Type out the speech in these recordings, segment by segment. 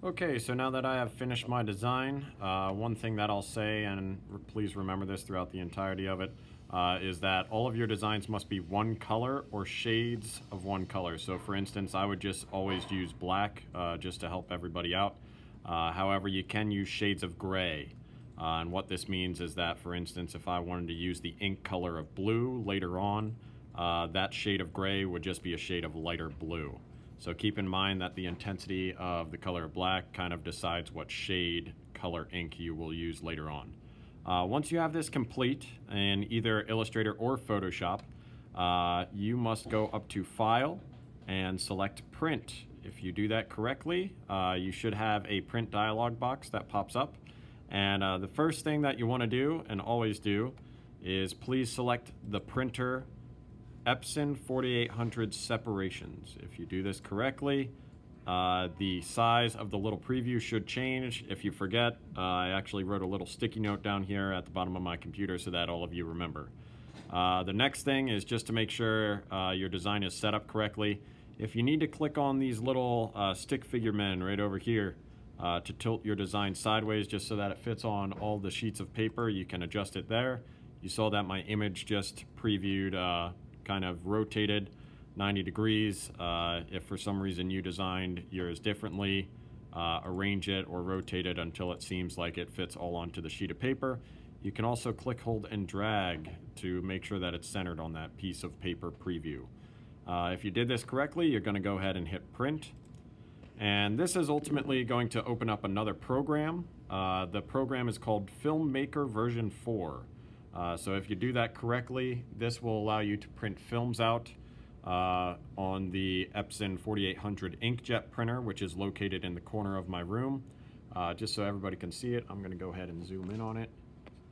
Okay, so now that I have finished my design, one thing that I'll say, and please remember this throughout the entirety of it, is that all of your designs must be one color or shades of one color. So for instance, I would just always use black just to help everybody out. However, you can use shades of gray. And what this means is that, for instance, if I wanted to use the ink color of blue later on, that shade of gray would just be a shade of lighter blue. So keep in mind that the intensity of the color black kind of decides what shade color ink you will use later on. Once you have this complete in either Illustrator or Photoshop, you must go up to File and select Print. If you do that correctly, you should have a print dialog box that pops up. And the first thing that you want to do, and always do, is please select the printer Epson 4800 separations. If you do this correctly, the size of the little preview should change. If you forget, I actually wrote a little sticky note down here at the bottom of my computer so that all of you remember. The next thing is just to make sure your design is set up correctly. If you need to click on these little stick figure men right over here to tilt your design sideways just so that it fits on all the sheets of paper, you can adjust it there. You saw that my image just previewed kind of rotated 90 degrees. If for some reason you designed yours differently, arrange it or rotate it until it seems like it fits all onto the sheet of paper. You can also click, hold, and drag to make sure that it's centered on that piece of paper preview. If you did this correctly, you're going to go ahead and hit print. And this is ultimately going to open up another program. The program is called FilmMaker version 4. So if you do that correctly, this will allow you to print films out on the Epson 4800 inkjet printer, which is located in the corner of my room. Just so everybody can see it, I'm going to go ahead and zoom in on it.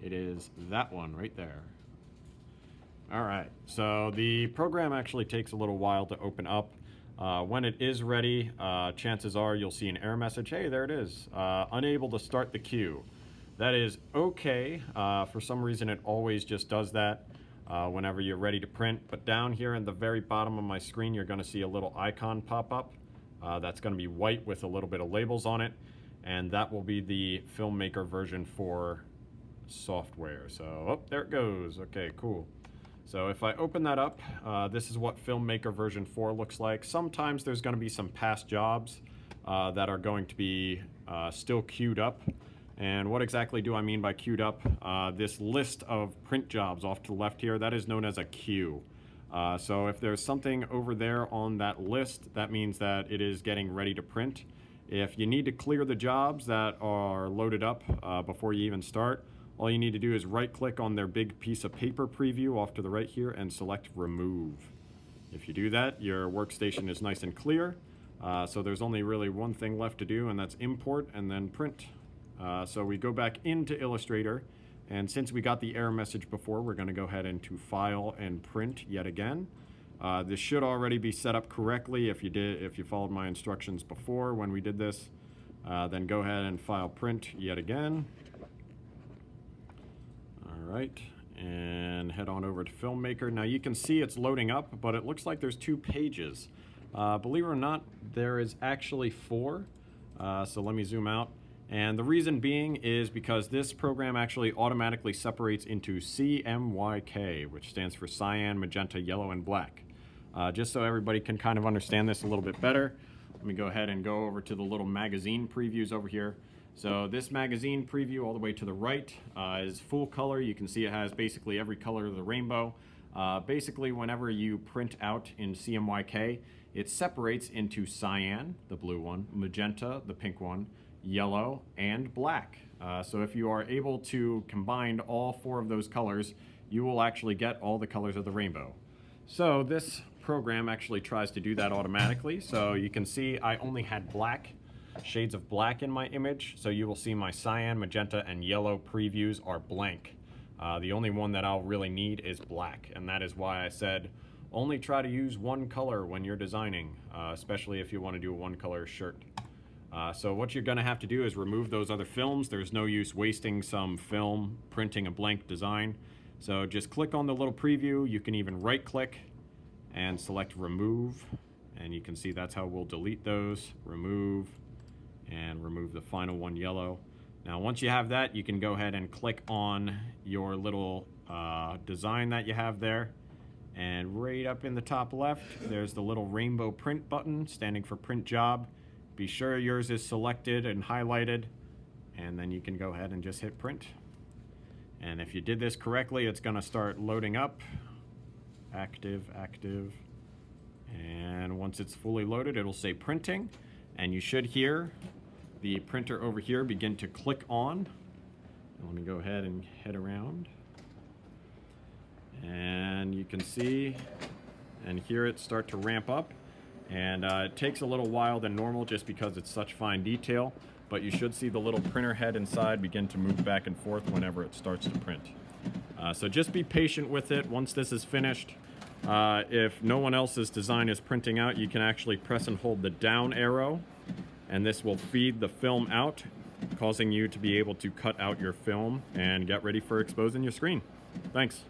It is that one right there. All right, so the program actually takes a little while to open up. When it is ready, chances are you'll see an error message. Hey, there it is. Unable to start the queue. That is okay. For some reason, it always just does that whenever you're ready to print. But down here in the very bottom of my screen, you're going to see a little icon pop up. That's going to be white with a little bit of labels on it. And that will be the FilmMaker version 4 software. So, oh, there it goes. Okay, cool. So if I open that up, this is what FilmMaker version 4 looks like. Sometimes there's going to be some past jobs that are going to be still queued up. And what exactly do I mean by queued up? This list of print jobs off to the left here, that is known as a queue. So if there's something over there on that list, that means that it is getting ready to print. If you need to clear the jobs that are loaded up before you even start, all you need to do is right-click on their big piece of paper preview off to the right here and select Remove. If you do that, your workstation is nice and clear. So there's only really one thing left to do, and that's import and then print. So we go back into Illustrator, and since we got the error message before, we're going to go ahead into File and Print yet again. This should already be set up correctly if you followed my instructions before when we did this. Then go ahead and File Print yet again. All right, and head on over to FilmMaker. Now you can see it's loading up, but it looks like there's 2 pages. Believe it or not, there is actually 4. So let me zoom out. And the reason being is because this program actually automatically separates into CMYK, which stands for cyan, magenta, yellow, and black. Just so everybody can kind of understand this a little bit better, let me go ahead and go over to the little magazine previews over here. So this magazine preview all the way to the right is full color. You can see it has basically every color of the rainbow. Basically, whenever you print out in CMYK, it separates into cyan, the blue one, magenta, the pink one, yellow, and black. So if you are able to combine all 4 of those colors, you will actually get all the colors of the rainbow. So this program actually tries to do that automatically. So you can see I only had black, shades of black in my image. So you will see my cyan, magenta, and yellow previews are blank. The only one that I'll really need is black, and that is why I said only try to use one color when you're designing, especially if you want to do a one-color shirt. So what you're going to have to do is remove those other films. There's no use wasting some film printing a blank design. So just click on the little preview. You can even right-click and select Remove. And you can see that's how we'll delete those. Remove and remove the final one yellow. Now once you have that, you can go ahead and click on your little design that you have there. And right up in the top left, there's the little rainbow print button standing for print job. Be sure yours is selected and highlighted, and then you can go ahead and just hit print. And if you did this correctly, it's gonna start loading up. Active, active. And once it's fully loaded, it'll say printing. And you should hear the printer over here begin to click on. Let me go ahead and head around. And you can see and hear it start to ramp up. And it takes a little while than normal just because it's such fine detail, but you should see the little printer head inside begin to move back and forth whenever it starts to print. So just be patient with it. Once this is finished, if no one else's design is printing out, you can actually press and hold the down arrow, and this will feed the film out, causing you to be able to cut out your film and get ready for exposing your screen. Thanks.